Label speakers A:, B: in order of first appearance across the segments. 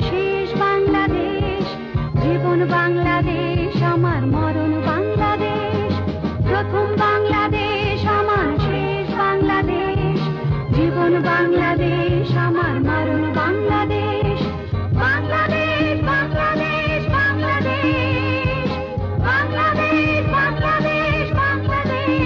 A: শেষ বাংলাদেশ, জীবন বাংলাদেশ, আমার মরণ বাংলাদেশ। প্রথম বাংলাদেশ, আমার শেষ বাংলাদেশ, জীবন বাংলাদেশ, আমার মরণ বাংলাদেশ। বাংলাদেশ, বাংলাদেশ, বাংলাদেশ, বাংলাদেশ, বাংলাদেশ,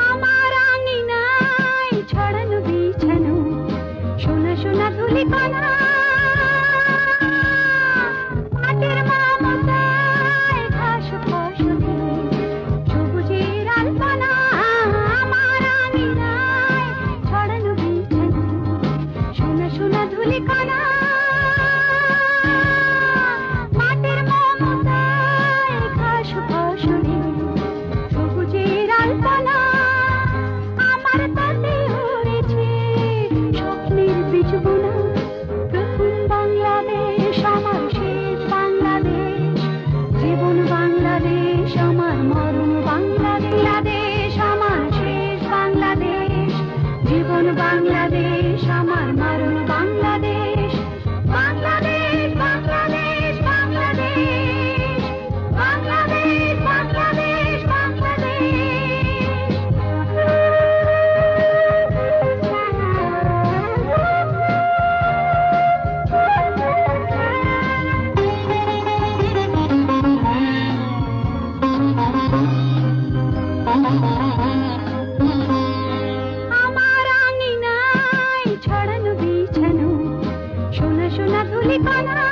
A: আমার আঙিনায় ছড়ানো বিছানো সোনা সোনা ধূলিকণা, মাটির মমতায় ঘাস ফসলে সবুজের আলপনা। আমার আঙিনায় ছড়ানো বিছানো সোনা সোনা ধূলিকণা, মাটির মমতায় ঘাস ফসলে সবুজের আলপনা। আমার তাতে উড়েছে স্বপ্নের বীজবোনা। প্রথম বাংলাদেশ, আমার শেষ বাংলাদেশ, জীবন বাংলাদেশ, আমার মরণ বাংলাদেশ। আমার শেষ বাংলাদেশ, জীবন বাংলাদেশ, আমার মরণ বাংলাদেশ। বাংলাদেশ, বাংলাদেশ, বাংলাদেশ, বাংলাদেশ, বাংলাদেশ, আমার আঙিনায় ছড়ানো বিছানো সোনা সোনা ধূলিকণা,